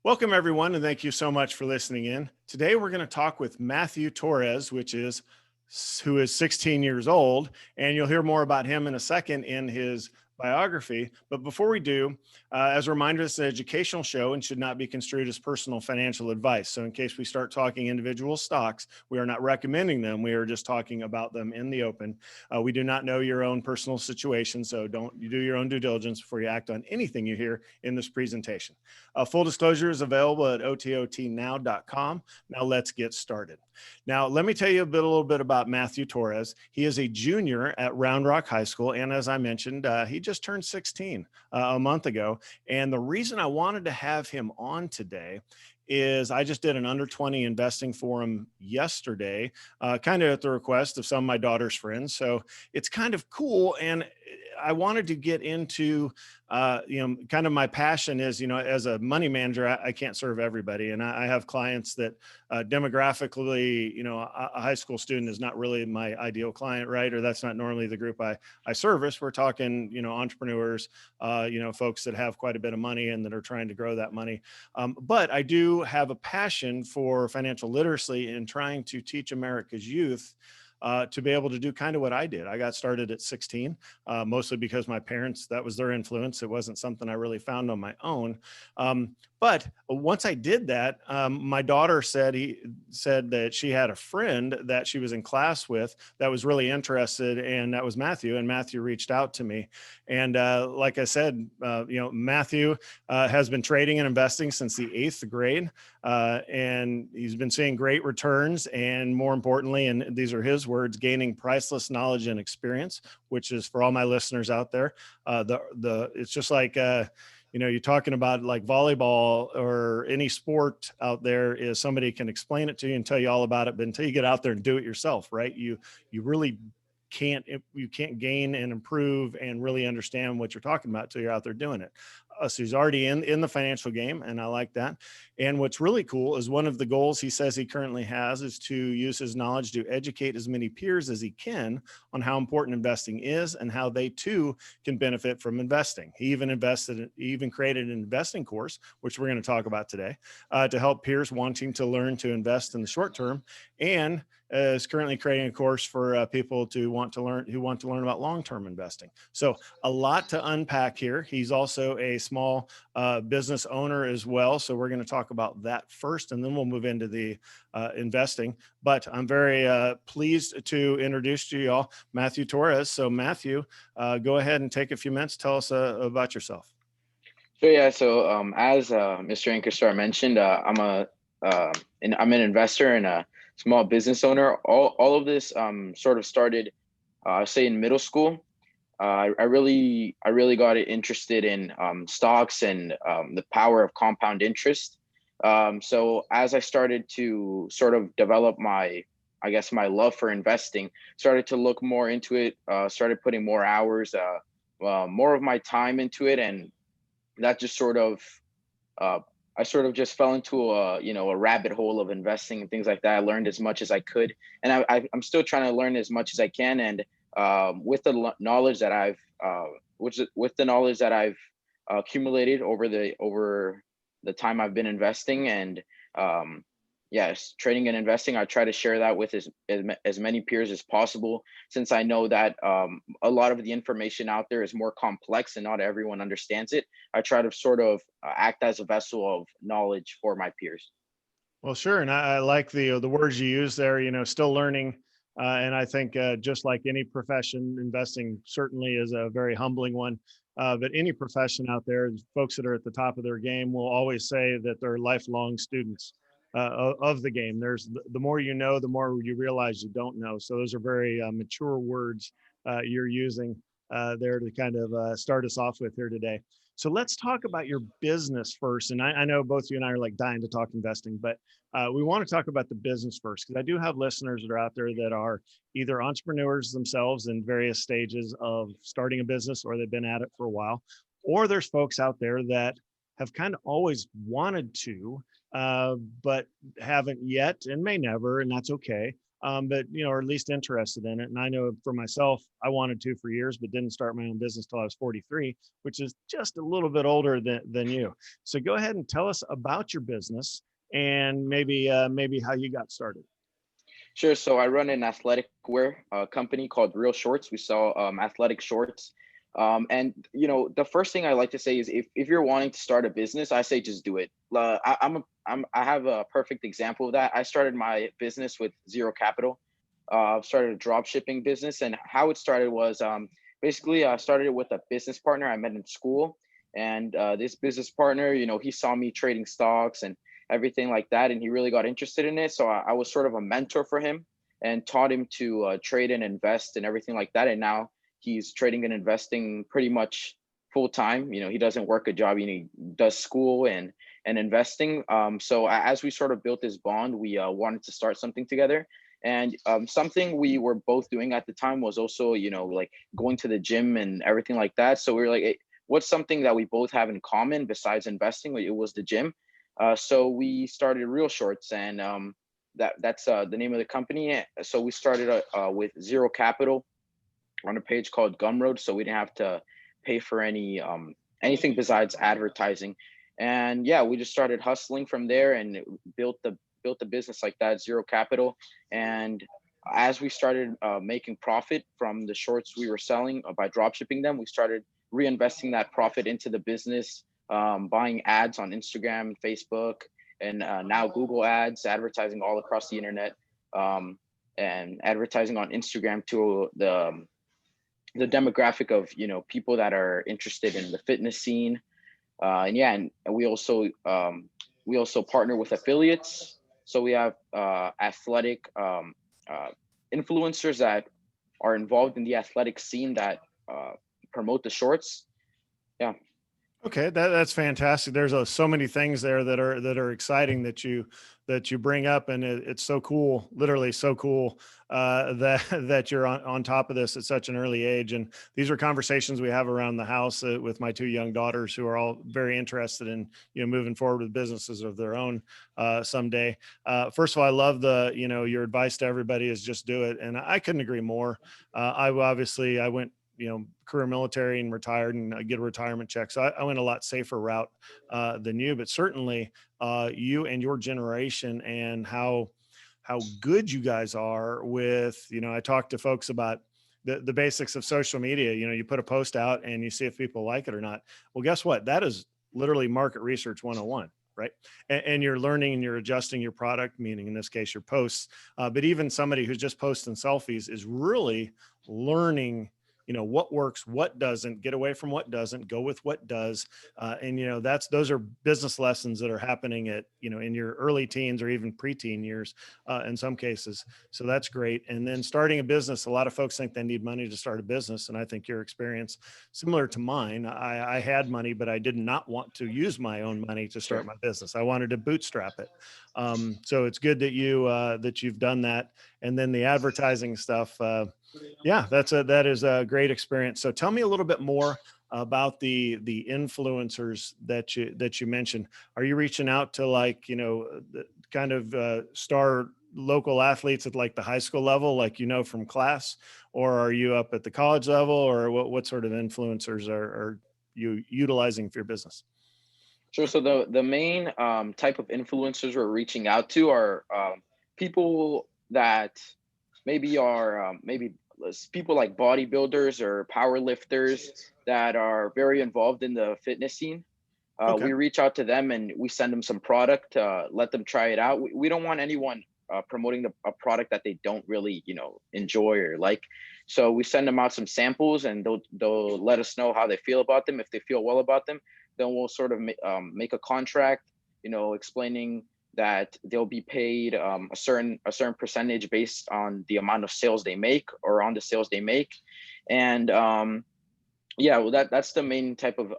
Welcome, everyone, and thank you so much for listening in. Today, we're going to talk with Matthew Torres, who is 16 years old, and you'll hear more about him in a second in his biography. But before we do, as a reminder, this is an educational show and should not be construed as personal financial advice. So in case we start talking individual stocks, we are not recommending them. We are just talking about them in the open. We do not know your own personal situation, so you do your own due diligence before you act on anything you hear in this presentation. Full disclosure is available at ototnow.com. Now let's get started. Now, let me tell you a little bit about Matthew Torres. He is a junior at Round Rock High School. And as I mentioned, he just turned 16 a month ago. And the reason I wanted to have him on today is I just did an under 20 investing forum yesterday, kind of at the request of some of my daughter's friends. So it's kind of cool. And I wanted to get into, kind of my passion is, as a money manager, I can't serve everybody. And I have clients that demographically, a high school student is not really my ideal client, right? Or that's not normally the group I service. We're talking, entrepreneurs, folks that have quite a bit of money and that are trying to grow that money. But I do have a passion for financial literacy and trying to teach America's youth to be able to do kind of what I did. I got started at 16, mostly because my parents, that was their influence. It wasn't something I really found on my own. But once I did that, my daughter said that she had a friend that she was in class with that was really interested, and that was Matthew. And Matthew reached out to me. And like I said, Matthew has been trading and investing since the 8th grade. And he's been seeing great returns. And more importantly, and these are his words, gaining priceless knowledge and experience, which is for all my listeners out there. It's just like, you're talking about like volleyball or any sport out there is somebody can explain it to you and tell you all about it. But until you get out there and do it yourself, right? You really can't gain and improve and really understand what you're talking about till you're out there doing it. So he's already in the financial game, and I like that. And what's really cool is one of the goals he says he currently has is to use his knowledge to educate as many peers as he can on how important investing is and how they too can benefit from investing. He even created an investing course, which we're going to talk about today, to help peers wanting to learn to invest in the short term, and is currently creating a course for people who want to learn about long-term investing. So a lot to unpack here. He's also a small business owner as well. So we're going to talk about that first, and then we'll move into the investing. But I'm very pleased to introduce to you all Matthew Torres. So Matthew, go ahead and take a few minutes. Tell us about yourself. So as Mr. Ankerstar mentioned, I'm an investor and a small business owner. All of this sort of started, say, in middle school. I really got interested in stocks and the power of compound interest. So as I started to sort of develop my love for investing, started to look more into it, started putting more hours, more of my time into it, and that just sort of I sort of just fell into a rabbit hole of investing and things like that. I learned as much as I could, and I'm still trying to learn as much as I can. And with the knowledge that I've accumulated over the time I've been investing, and yes, trading and investing, I try to share that with as many peers as possible, since I know that a lot of the information out there is more complex and not everyone understands it. I try to sort of act as a vessel of knowledge for my peers. Well, sure. And I like the words you use there, still learning. And I think just like any profession, investing certainly is a very humbling one. But any profession out there, folks that are at the top of their game will always say that they're lifelong students of the game. There's the more you know, the more you realize you don't know. So those are very mature words you're using there to kind of start us off with here today. So let's talk about your business first. And I know both you and I are like dying to talk investing, but we want to talk about the business first, because I do have listeners that are out there that are either entrepreneurs themselves in various stages of starting a business, or they've been at it for a while, or there's folks out there that have kind of always wanted to, but haven't yet and may never, and that's okay. but or at least interested in it. And I know for myself, I wanted to for years, but didn't start my own business till I was 43, which is just a little bit older than you. So go ahead and tell us about your business and maybe how you got started. Sure. So I run an athletic wear company called Real Shorts. We sell athletic shorts. And the first thing I like to say is if you're wanting to start a business, I say just do it. I have a perfect example of that. I started my business with zero capital. Started a drop shipping business, and how it started was basically I started it with a business partner I met in school, and this business partner, he saw me trading stocks and everything like that, and he really got interested in it. So I was sort of a mentor for him and taught him to trade and invest and everything like that. And now he's trading and investing pretty much full time. He doesn't work a job. He does school and investing. So as we sort of built this bond, we wanted to start something together. And something we were both doing at the time was also, like going to the gym and everything like that. So we were like, hey, what's something that we both have in common besides investing? It was the gym. So we started Real Shorts, and that's the name of the company. So we started with zero capital on a page called Gumroad, so we didn't have to pay for anything besides advertising. And yeah, we just started hustling from there and built the business like that, zero capital. And as we started making profit from the shorts we were selling by drop shipping them, we started reinvesting that profit into the business, buying ads on Instagram, Facebook, and now Google ads, advertising all across the internet, and advertising on Instagram to the demographic of people that are interested in the fitness scene. And yeah, and we also partner with affiliates. So we have athletic influencers that are involved in the athletic scene that promote the shorts. Yeah. Okay, that's fantastic. There's so many things there that are exciting that you bring up, and it's so cool, literally so cool that you're on top of this at such an early age. And these are conversations we have around the house with my two young daughters, who are all very interested in moving forward with businesses of their own someday. First of all, I love your advice to everybody is just do it, and I couldn't agree more. I went career military and retired and get a retirement check. So I went a lot safer route than you, but certainly you and your generation and how good you guys are with, I talk to folks about the basics of social media. You put a post out and you see if people like it or not. Well, guess what? That is literally market research 101. Right. And you're learning and you're adjusting your product, meaning in this case, your posts. But even somebody who's just posting selfies is really learning what works, what doesn't, get away from what doesn't, go with what does. And those are business lessons that are happening at, in your early teens or even preteen years in some cases. So that's great. And then starting a business, a lot of folks think they need money to start a business. And I think your experience, similar to mine, I had money, but I did not want to use my own money to start my business. I wanted to bootstrap it. So it's good that you've done that. And then the advertising stuff, that is a great experience. So tell me a little bit more about the influencers that you mentioned. Are you reaching out to the kind of star local athletes at like the high school level, like from class, or are you up at the college level, or what sort of influencers are you utilizing for your business? Sure. So the main type of influencers we're reaching out to are people that maybe people like bodybuilders or power lifters that are very involved in the fitness scene. Okay. We reach out to them and we send them some product, let them try it out. We don't want anyone promoting a product that they don't really, enjoy or like. So we send them out some samples, and they'll let us know how they feel about them. If they feel well about them, then we'll sort of make a contract, explaining that they'll be paid a certain percentage based on the amount of sales they make or on the sales they make. And well, that's the main type of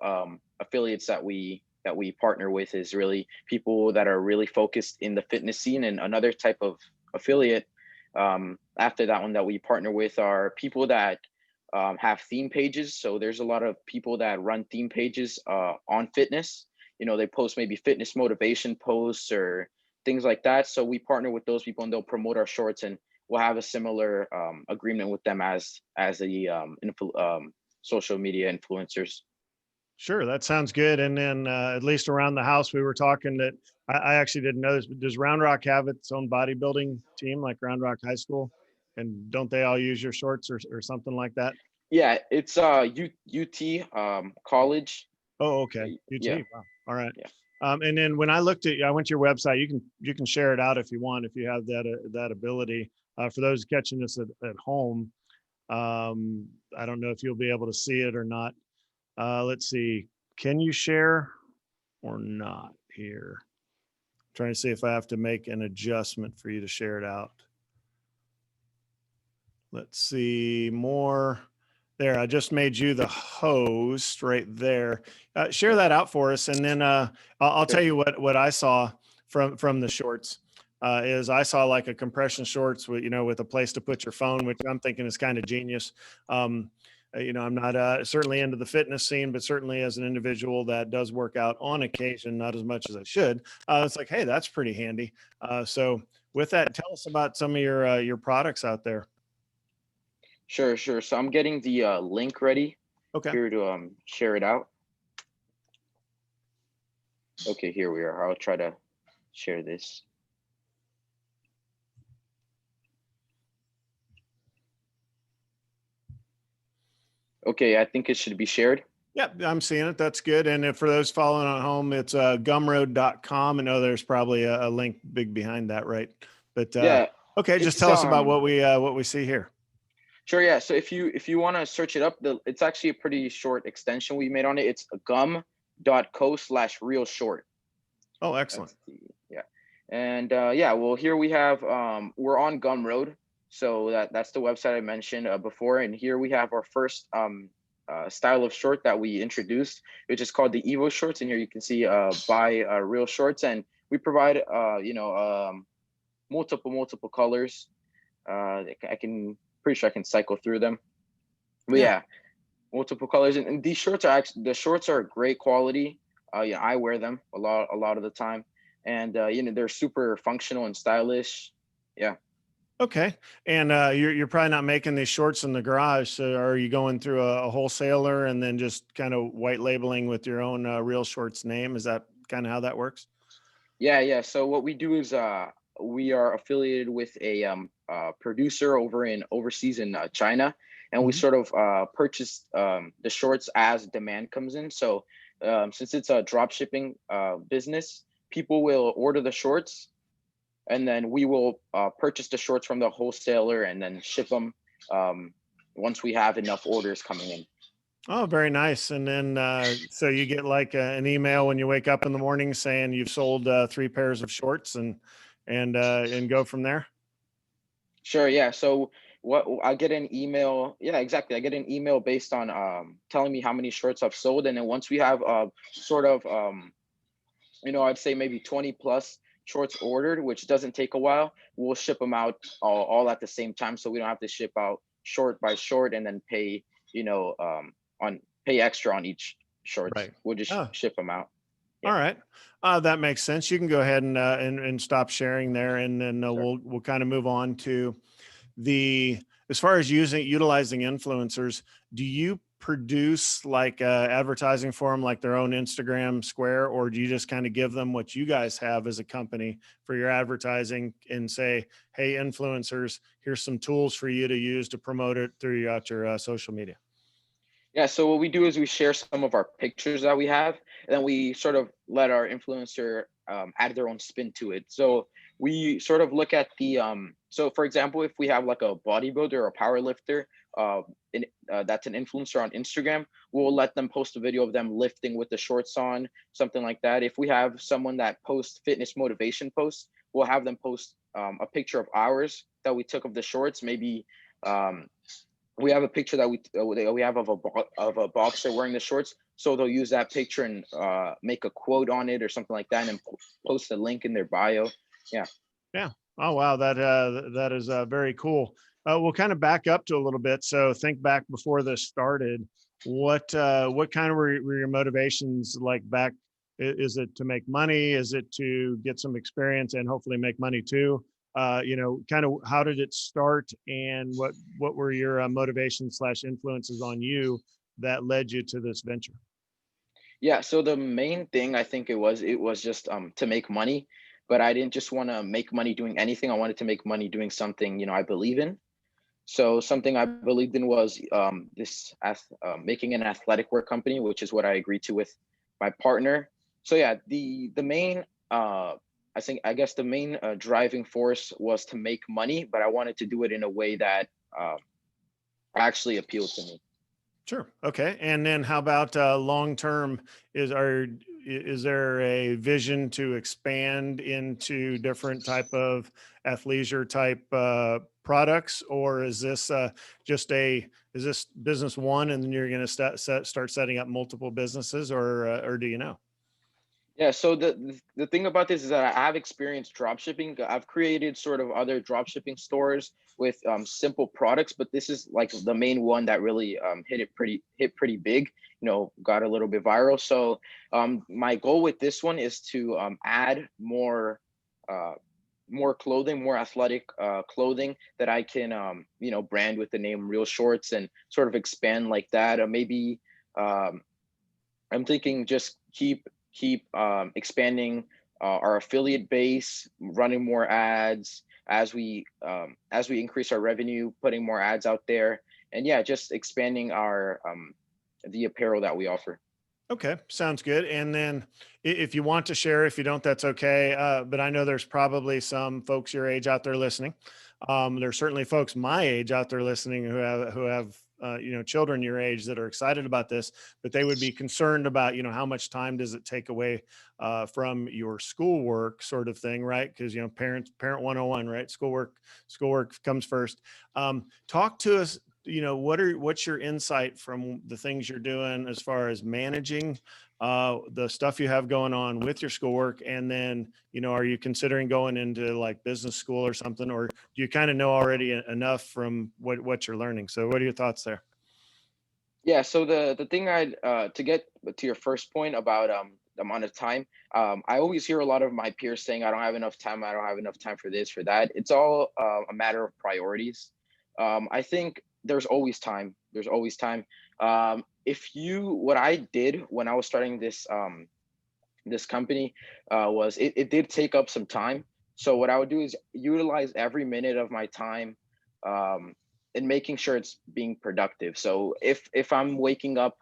affiliates that we partner with, is really people that are really focused in the fitness scene. And another type of affiliate after that one that we partner with are people that have theme pages. So there's a lot of people that run theme pages on fitness. They post maybe fitness motivation posts or things like that. So we partner with those people, and they'll promote our shorts, and we'll have a similar agreement with them as the social media influencers. Sure, that sounds good. And then at least around the house, we were talking that I actually didn't know this, but does Round Rock have its own bodybuilding team like Round Rock High School? And don't they all use your shorts or something like that? Yeah, it's UT college. Oh, okay. Yeah, UT. Wow. All right. yeah. And then when I looked at, I went to your website. You can share it out if you want, if you have that ability. For those catching this at home, I don't know if you'll be able to see it or not. Let's see. Can you share or not here? I'm trying to see if I have to make an adjustment for you to share it out. Let's see more. There, I just made you the host right there. Share that out for us, and then I'll tell Sure. you what I saw from the shorts. Is I saw like a compression shorts with with a place to put your phone, which I'm thinking is kind of genius. I'm not certainly into the fitness scene, but certainly as an individual that does work out on occasion, not as much as I should. It's like, hey, that's pretty handy. So with that, tell us about some of your products out there. Sure, sure. So I'm getting the link ready Okay. here to share it out. Okay, here we are. I'll try to share this. Okay, I think it should be shared. Yep, I'm seeing it. That's good. And if for those following at home, it's gumroad.com. I know there's probably a link big behind that, right? But Yeah, okay, just it's tell us about what we see here. sure. Yeah. So if you want to search it up, it's actually a pretty short extension we made on it. It's gum.co/real short. Oh, excellent. Yeah. And yeah, well, here we have we're on Gumroad, so that's the website I mentioned before, and here we have our first style of short that we introduced, which is called the Evo shorts. And here you can see buy real shorts, and we provide multiple colors. I can pretty sure I can cycle through them, but Yeah. yeah, multiple colors, and these shorts are actually the shorts are great quality. Yeah, I wear them a lot of the time, and they're super functional and stylish. Yeah. Okay. And you're probably not making these shorts in the garage. So are you going through a wholesaler and then just kind of white labeling with your own real shorts name? Is that kind of how that works? Yeah. So what we do is we are affiliated with a producer overseas in China, and we Mhm. sort of purchase the shorts as demand comes in. So since it's a drop shipping business, people will order the shorts, and then we will purchase the shorts from the wholesaler and then ship them once we have enough orders coming in. Oh, very nice. And then, so you get like an email when you wake up in the morning saying you've sold 3 pairs of shorts and go from there. Sure, yeah. So what I get an email, yeah, exactly. I get an email based on telling me how many shorts I've sold, and then once we have sort of I'd say maybe 20 plus shorts ordered, which doesn't take a while, we'll ship them out all at the same time, so we don't have to ship out short by short and then pay on pay extra on each shorts. Right. We'll just Oh, ship them out. all Yeah, right. That makes sense. You can go ahead and stop sharing there, and then sure. we'll kind of move on to the as far as utilizing influencers. Do you produce like advertising for them, like their own Instagram square, or do you just kind of give them what you guys have as a company for your advertising and say, hey, influencers, here's some tools for you to use to promote it throughout your social media? Yeah, so what we do is we share some of our pictures that we have, and then we sort of let our influencer add their own spin to it. So we sort of look at so for example, if we have like a bodybuilder or a power lifter, that's an influencer on Instagram, we'll let them post a video of them lifting with the shorts on, something like that. If we have someone that posts fitness motivation posts, we'll have them post a picture of ours that we took of the shorts, maybe um, we have a picture that we have of a boxer wearing the shorts, so they'll use that picture and make a quote on it or something like that, and post a link in their bio. Yeah. Yeah. Oh, wow. That is very cool. We'll kind of back up to a little bit. So think back before this started. What kind of were your motivations like back? Is it to make money? Is it to get some experience and hopefully make money too? kind of how did it start, and what were your motivations / influences on you that led you to this venture? Yeah, so the main thing I think it was just to make money, but I didn't just want to make money doing anything. I wanted to make money doing something, I believe in. So something I believed in was making an athletic wear company, which is what I agreed to with my partner. So yeah, the main I guess the main driving force was to make money, but I wanted to do it in a way that actually appealed to me. Sure. Okay. And then how about long term? Is there a vision to expand into different type of athleisure type products, or is this is this business one, and then you're going to start setting up multiple businesses, or do you know? Yeah, so the thing about this is that I have experienced drop shipping. I've created sort of other drop shipping stores with simple products, but this is like the main one that really hit pretty big. Got a little bit viral. So my goal with this one is to add uh, more clothing, more athletic clothing that I can brand with the name Real Shorts and sort of expand like that. Or maybe um, I'm thinking just keep expanding our affiliate base, running more ads as we increase our revenue, putting more ads out there, and yeah, just expanding our the apparel that we offer. Okay, sounds good. And then if you want to share, if you don't, that's okay. But I know there's probably some folks your age out there listening. There's certainly folks my age out there listening who have children your age that are excited about this, but they would be concerned about how much time does it take away from your schoolwork, sort of thing, right? Because parent 101, right? Schoolwork comes first. Talk to us, what's your insight from the things you're doing as far as managing the stuff you have going on with your schoolwork, and then are you considering going into like business school or something, or do you kind of know already enough from what you're learning? So what are your thoughts there? Yeah, so the thing to get to your first point about the amount of time, I always hear a lot of my peers saying I don't have enough time, I don't have enough time for this, for that. It's all a matter of priorities. I think there's always time. There's always time. If you What I did when I was starting this company was it did take up some time. So what I would do is utilize every minute of my time um, in making sure it's being productive. So if I'm waking up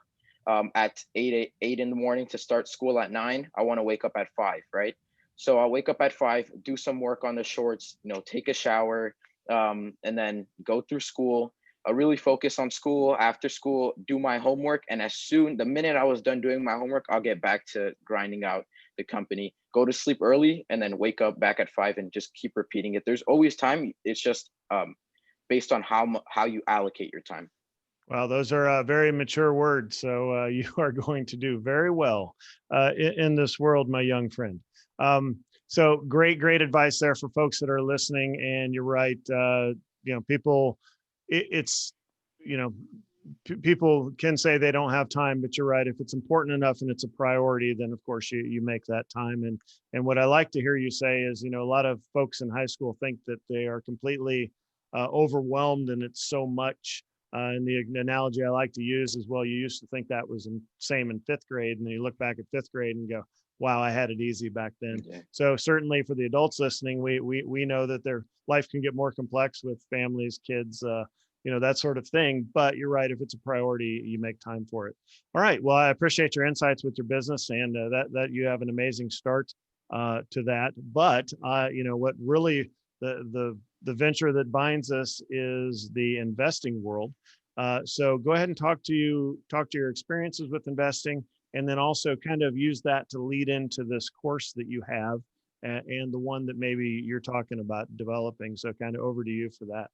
at eight in the morning to start school at 9, I want to wake up at 5, right? So I'll wake up at 5, do some work on the shorts, take a shower, and then go through school. I really focus on school. After school, do my homework, and the minute I was done doing my homework, I'll get back to grinding out the company. Go to sleep early, and then wake up back at 5, and just keep repeating it. There's always time. It's just based on how you allocate your time. Well, those are very mature words. So you are going to do very well in this world, my young friend. So great advice there for folks that are listening. And you're right. People, it's, you know, people can say they don't have time, but you're right. If it's important enough and it's a priority, then of course you make that time. And what I like to hear you say is, a lot of folks in high school think that they are completely overwhelmed, and it's so much. And the analogy I like to use is, well, you used to think that was same in fifth grade, and then you look back at fifth grade and go, wow, I had it easy back then. Yeah. So certainly for the adults listening, we know that their life can get more complex with families, kids, that sort of thing. But you're right. If it's a priority, you make time for it. All right. Well, I appreciate your insights with your business, and that you have an amazing start to that. But what really the venture that binds us is the investing world. So go ahead and talk to your experiences with investing, and then also kind of use that to lead into this course that you have, and the one that maybe you're talking about developing. So kind of over to you for that.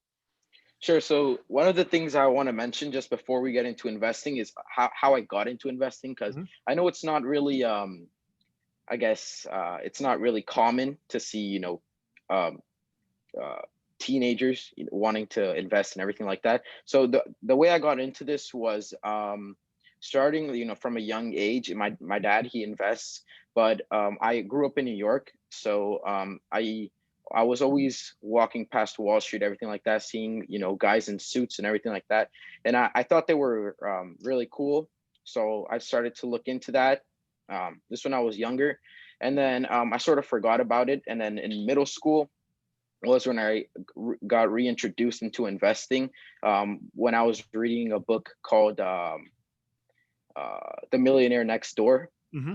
Sure. So one of the things I want to mention just before we get into investing is how I got into investing, because Mhm. I know it's not really I guess it's not really common to see um, uh, teenagers wanting to invest and everything like that. So the way I got into this was starting from a young age. My dad, he invests, but I grew up in New York, so I I was always walking past Wall Street, everything like that, seeing, guys in suits and everything like that. And I thought they were really cool. So I started to look into that. This when I was younger. And then I sort of forgot about it. And then in middle school was when I got reintroduced into investing, when I was reading a book called The Millionaire Next Door. Hmm.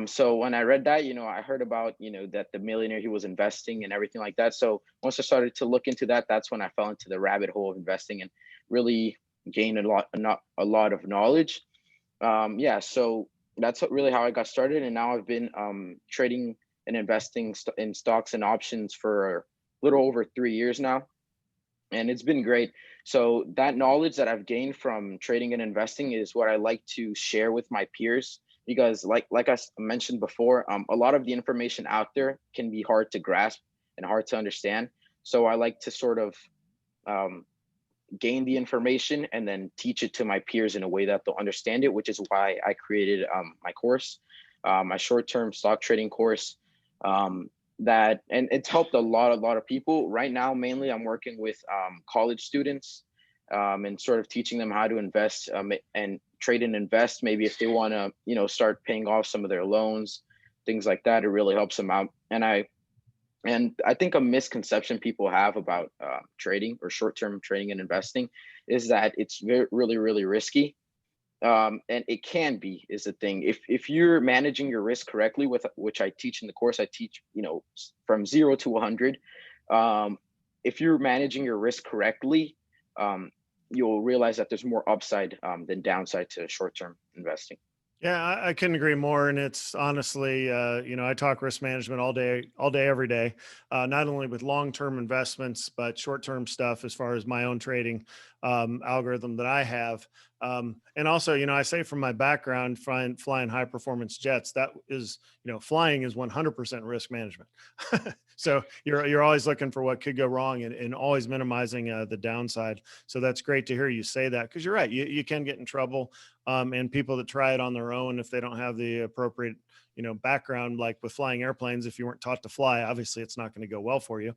So when I read that, I heard about, that the millionaire, he was investing and everything like that. So once I started to look into that, that's when I fell into the rabbit hole of investing and really gained a lot of knowledge. Yeah, so that's really how I got started. And now I've been trading and investing in stocks and options for a little over 3 years now. And it's been great. So that knowledge that I've gained from trading and investing is what I like to share with my peers, because like I mentioned before, a lot of the information out there can be hard to grasp and hard to understand. So I like to sort of um, gain the information and then teach it to my peers in a way that they'll understand it, which is why I created my course, my short-term stock trading course. That and it's helped a lot of people. Right now, mainly I'm working with college students, and sort of teaching them how to invest, and trade and invest. Maybe if they want to, start paying off some of their loans, things like that. It really helps them out. And I think a misconception people have about trading or short-term trading and investing is that it's really, really risky. And it can be, is the thing. If you're managing your risk correctly, with which I teach in the course, I teach, from 0 to 100. If you're managing your risk correctly, you'll realize that there's more upside than downside to short-term investing. Yeah, I couldn't agree more. And it's honestly, I talk risk management all day, every day, not only with long-term investments, but short-term stuff as far as my own trading algorithm that I have. And also, I say from my background, flying high performance jets, that is, flying is 100% risk management. So you're always looking for what could go wrong, and always minimizing the downside. So that's great to hear you say that, because you're right. You can get in trouble. And people that try it on their own, if they don't have the appropriate, background, like with flying airplanes, if you weren't taught to fly, obviously it's not going to go well for you.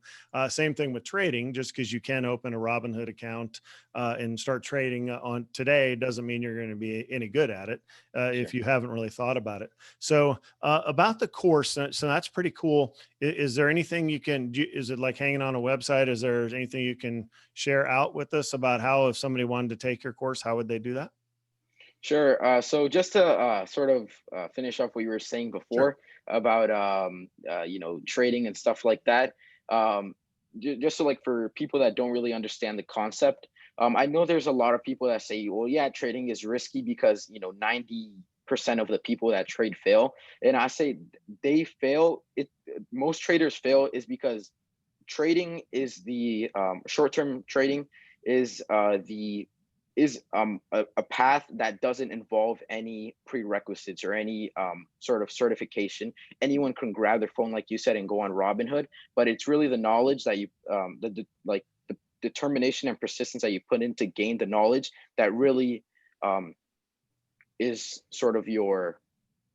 Same thing with trading. Just because you can open a Robinhood account and start trading on today doesn't mean you're going to be any good at it Sure. if you haven't really thought about it. So about the course, so that's pretty cool. Is there anything you can do? Is it like hanging on a website? Is there anything you can share out with us about how, if somebody wanted to take your course, how would they do that? Sure. So just to sort of finish off what you were saying Sure. before about trading and stuff like that. Just so, like, for people that don't really understand the concept, I know there's a lot of people that say, well, yeah, trading is risky because 90% of the people that trade fail. And I say they fail. Most traders fail is because trading is the short-term trading is the is a path that doesn't involve any prerequisites or any sort of certification. Anyone can grab their phone, like you said, and go on Robinhood, but it's really the knowledge that you like the determination and persistence that you put in to gain the knowledge that really is sort of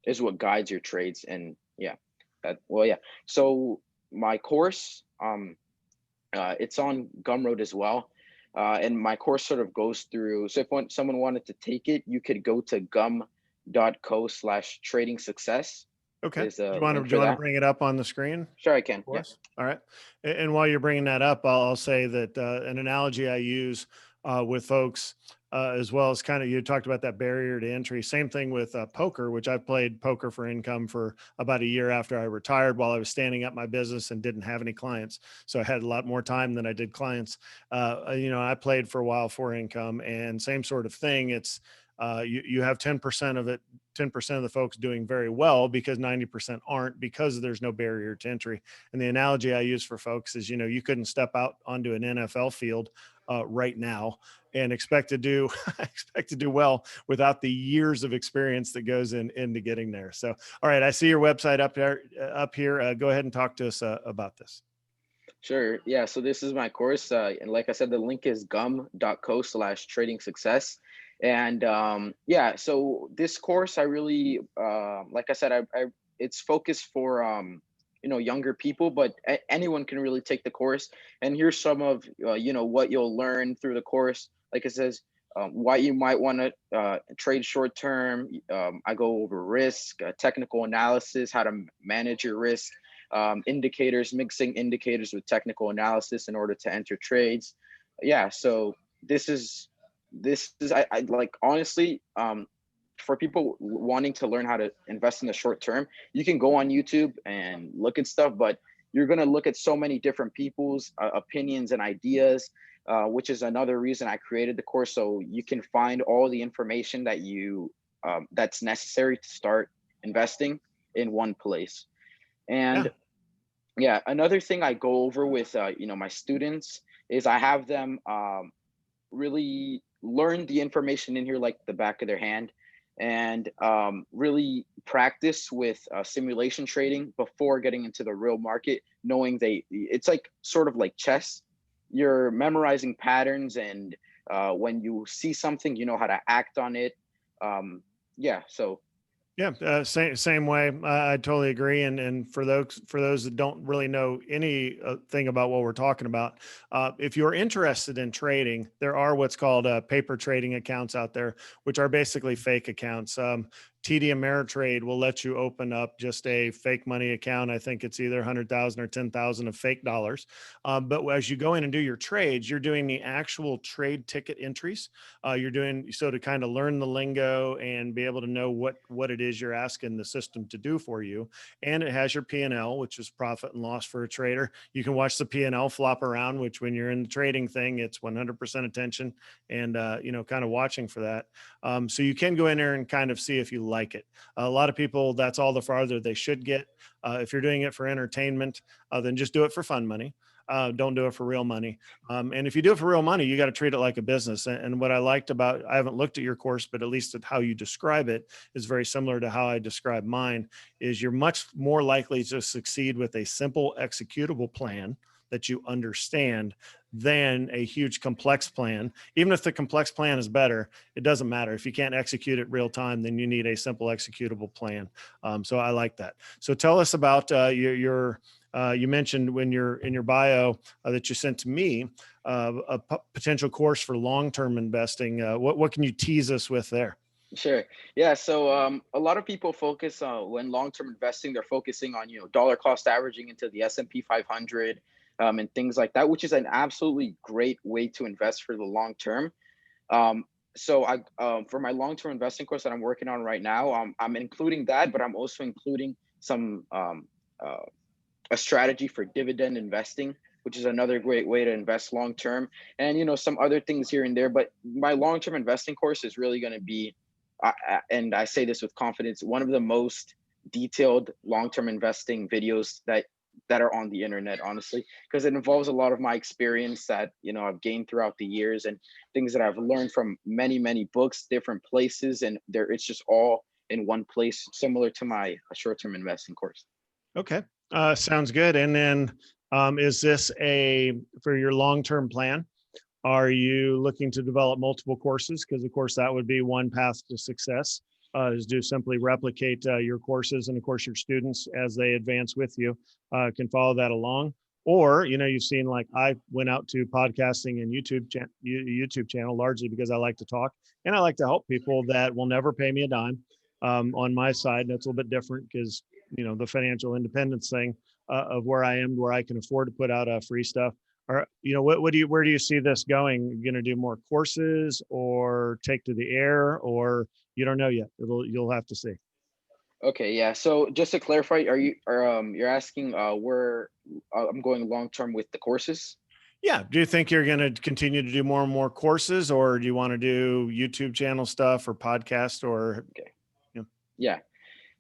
is what guides your trades. And yeah, yeah. So my course, it's on Gumroad as well. And my course sort of goes through. So if someone wanted to take it, you could go to gum.co/trading success. Okay. There's a Do link you for want to that. bring it up on the screen Sure, I can. for Yeah. us? All right. And while you're bringing that up, I'll say that an analogy I use with folks, as well as kind of, you talked about that barrier to entry. Same thing with poker, which I played poker for income for about a year after I retired, while I was standing up my business and didn't have any clients. So I had a lot more time than I did clients. I played for a while for income, and same sort of thing. It's you have 10% of it, 10% of the folks doing very well, because 90% aren't, because there's no barrier to entry. And the analogy I use for folks is, you couldn't step out onto an NFL field right now and expect to do expect to do well without the years of experience that goes into getting there. So, all right, I see your website up there, up here. Go ahead and talk to us about this. Sure. Yeah. So this is my course. And like I said, the link is gum.co/trading success. And yeah, so this course, I really, like I said, it's focused for younger people, but anyone can really take the course. And here's some of what you'll learn through the course. Like it says, why you might want to trade short term. I go over risk, technical analysis, how to manage your risk, indicators, mixing indicators with technical analysis in order to enter trades. Yeah, so this is I like, honestly, for people wanting to learn how to invest in the short term, you can go on YouTube and look at stuff, but you're going to look at so many different people's opinions and ideas, which is another reason I created the course. So you can find all the information that's necessary to start investing in one place. Yeah. And yeah, another thing I go over with my students is I have them really learn the information in here like the back of their hand, and really practice with simulation trading before getting into the real market, knowing it's like sort of like chess. You're memorizing patterns, and when you see something, you know how to act on it. Yeah, so Yeah, same way. I totally agree. And for those that don't really know any thing about what we're talking about, if you're interested in trading, there are what's called paper trading accounts out there, which are basically fake accounts. TD Ameritrade will let you open up just a fake money account. I think it's either 100,000 or 10,000 of fake dollars. But as you go in and do your trades, you're doing the actual trade ticket entries. You're doing so to kind of learn the lingo and be able to know what it is you're asking the system to do for you. And it has your P&L, which is profit and loss for a trader. You can watch the P&L flop around, which when you're in the trading thing, it's 100% attention and kind of watching for that. So you can go in there and kind of see if you like it. A lot of people, that's all the farther they should get. If you're doing it for entertainment, then just do it for fun money. Don't do it for real money. And if you do it for real money, you got to treat it like a business. And what I liked about, I haven't looked at your course, but at least at how you describe it is very similar to how I describe mine, is you're much more likely to succeed with a simple executable plan that you understand than a huge complex plan. Even if the complex plan is better, it doesn't matter. If you can't execute it real time, then you need a simple executable plan. So I like that. So tell us about you mentioned when you're in your bio that you sent to me, potential course for long-term investing. What can you tease us with there? sure. Yeah, so a lot of people focus when long-term investing, they're focusing on dollar cost averaging into the S&P 500, and things like that, which is an absolutely great way to invest for the long term. Um, so I for my long-term investing course that I'm working on right now, I'm including that, but I'm also including some uh, a strategy for dividend investing, which is another great way to invest long term, and some other things here and there. But my long-term investing course is really going to be, and I say this with confidence, one of the most detailed long-term investing videos that are on the internet, honestly, because it involves a lot of my experience that I've gained throughout the years, and things that I've learned from many books, different places, and it's just all in one place, similar to my short-term investing course. Okay. Sounds good. And then is this for your long-term plan? Are you looking to develop multiple courses? Because of course that would be one path to success, is to simply replicate your courses. And of course your students, as they advance with you, can follow that along. Or, you've seen, like, I went out to podcasting and YouTube channel largely because I like to talk and I like to help people that will never pay me a dime on my side. And it's a little bit different because, the financial independence thing of where I am, where I can afford to put out free stuff. Or, where do you see this going? You're going to do more courses or take to the air, or you don't know yet? You'll have to see. Okay, yeah. So just to clarify, you're asking where I'm going long term with the courses? Yeah. Do you think you're going to continue to do more and more courses, or do you want to do YouTube channel stuff or podcast or, Okay. you know, Yeah.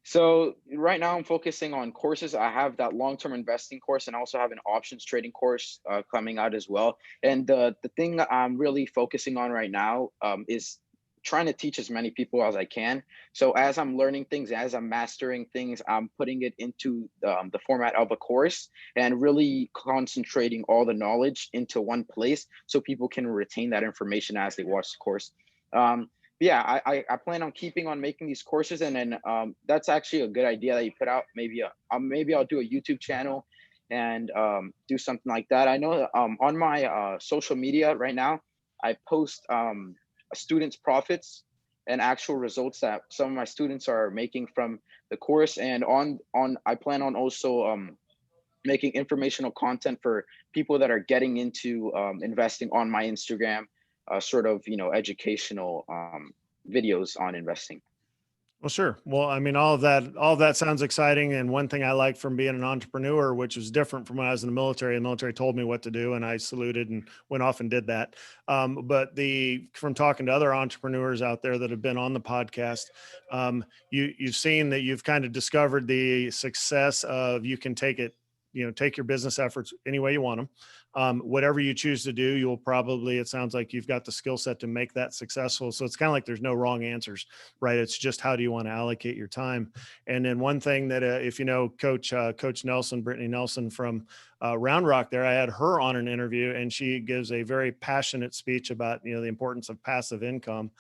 So right now I'm focusing on courses. I have that long-term investing course, and also have an options trading course coming out as well. And the thing that I'm really focusing on right now is trying to teach as many people as I can. So as I'm learning things, as I'm mastering things, I'm putting it into the format of a course, and really concentrating all the knowledge into one place so people can retain that information as they watch the course. Um, yeah, I plan on keeping on making these courses, and then that's actually a good idea that you put out. Maybe I'll do a YouTube channel and do something like that. I know on my social media right now, I post students' profits and actual results that some of my students are making from the course, and on I plan on also making informational content for people that are getting into investing on my Instagram, sort of, educational videos on investing. Well, sure. Well, I mean, all of that sounds exciting. And one thing I like from being an entrepreneur, which was different from when I was in the military told me what to do, and I saluted and went off and did that. But from talking to other entrepreneurs out there that have been on the podcast, you've seen that you've kind of discovered the success of you can take it, take your business efforts any way you want them. Whatever you choose to do, it sounds like you've got the skill set to make that successful. So it's kind of like there's no wrong answers, right? It's just how do you want to allocate your time? And then one thing that, if you know, Coach Nelson, Brittany Nelson from Round Rock there, I had her on an interview, and she gives a very passionate speech about, the importance of passive income.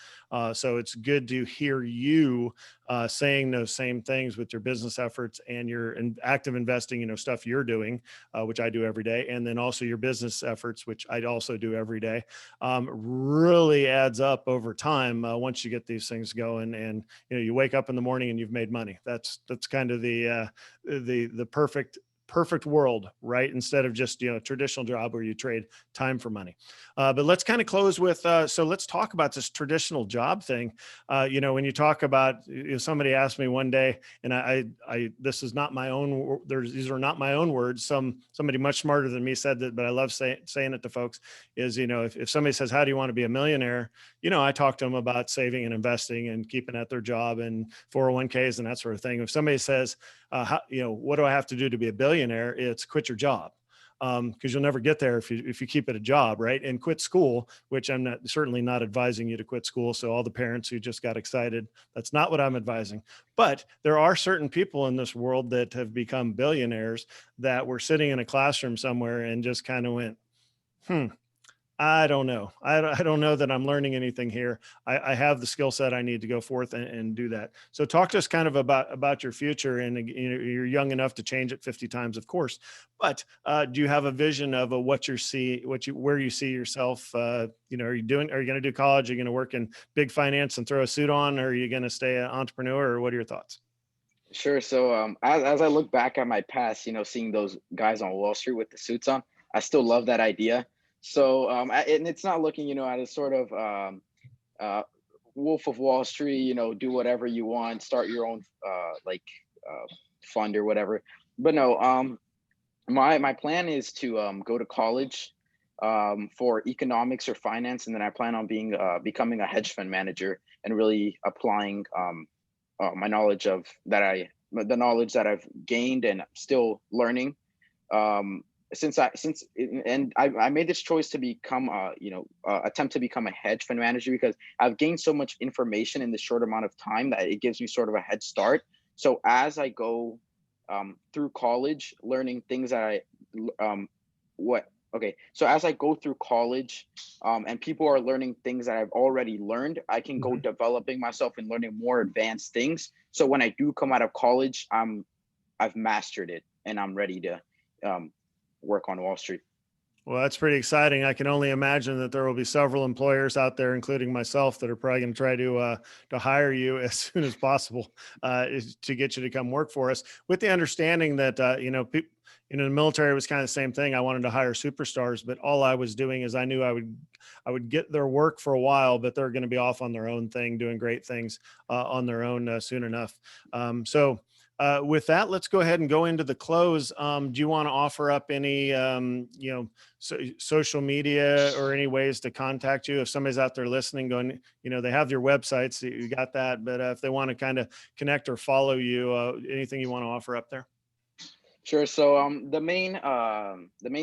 So it's good to hear you saying those same things with your business efforts and your active investing, stuff you're doing, which I do every day. And then also your business efforts, which I also do every day, really adds up over time once you get these things going. And, you wake up in the morning and you've made money. That's kind of the perfect world, right? Instead of just, a traditional job where you trade time for money. But let's kind of close with, so let's talk about this traditional job thing. When you talk about, somebody asked me one day, and this is not my own, these are not my own words. Somebody much smarter than me said that, but I love saying it to folks is, if somebody says, how do you want to be a millionaire? I talk to them about saving and investing and keeping at their job and 401ks and that sort of thing. If somebody says, what do I have to do to be a billionaire? It's quit your job. Because you'll never get there if you keep at a job, right? And quit school, which I'm certainly not advising you to quit school. So all the parents who just got excited, that's not what I'm advising. But there are certain people in this world that have become billionaires that were sitting in a classroom somewhere and just kind of went, I don't know. I don't know that I'm learning anything here. I have the skill set I need to go forth and do that. So talk to us kind of about your future. And you're young enough to change it 50 times, of course. But do you have a vision of where you see yourself? Are you going to do college? Are you going to work in big finance and throw a suit on? Or are you going to stay an entrepreneur? Or what are your thoughts? Sure. So as I look back at my past, seeing those guys on Wall Street with the suits on, I still love that idea. So and it's not looking, at a sort of Wolf of Wall Street, do whatever you want, start your own fund or whatever. But no, my plan is to go to college for economics or finance, and then I plan on becoming a hedge fund manager and really applying my knowledge the knowledge that I've gained and still learning. I made this choice to become attempt to become a hedge fund manager because I've gained so much information in this short amount of time that it gives me sort of a head start. So as I go through college, learning things that so as I go through college and people are learning things that I've already learned, I can go developing myself and learning more advanced things. So when I do come out of college, I've mastered it and I'm ready to work on Wall Street. Well, that's pretty exciting. I can only imagine that there will be several employers out there, including myself, that are probably going to try to hire you as soon as possible to get you to come work for us. With the understanding that the military was kind of the same thing. I wanted to hire superstars, but all I was doing is I knew I would get their work for a while, but they're going to be off on their own thing, doing great things on their own soon enough. With that, let's go ahead and go into the close. Do you want to offer up any, social media or any ways to contact you? If somebody's out there listening going, they have your websites, so you got that, but if they want to kind of connect or follow you, anything you want to offer up there? Sure. So the main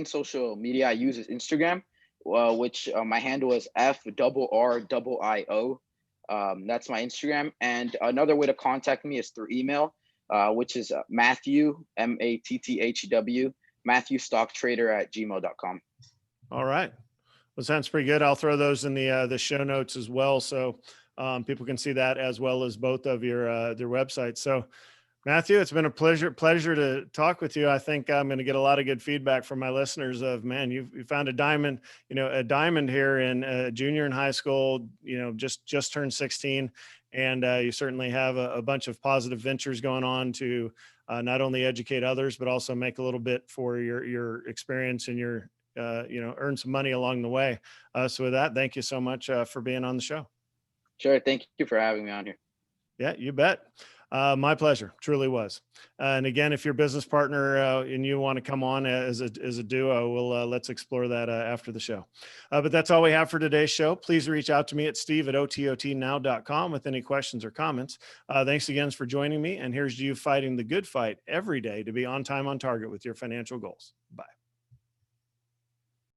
social media I use is Instagram, which my handle is FRRIO. That's my Instagram. And another way to contact me is through email. Which is Matthew, MATTHW, matthewstocktrader@gmail.com. All right. Well, sounds pretty good. I'll throw those in the show notes as well. So People can see that as well as both of your their websites. So Matthew, it's been a pleasure to talk with you. I think I'm going to get a lot of good feedback from my listeners of, man, you found a diamond, a diamond here in junior in high school, just turned 16. And you certainly have a bunch of positive ventures going on to not only educate others, but also make a little bit for your experience and your, earn some money along the way. So with that, thank you so much for being on the show. Sure. Thank you for having me on here. Yeah, you bet. My pleasure, truly was. And again, if you're a business partner and you want to come on as a duo, we'll let's explore that after the show. But that's all we have for today's show. Please reach out to me at steve@ototnow.com with any questions or comments. Thanks again for joining me. And here's to you fighting the good fight every day to be on time, on target with your financial goals. Bye.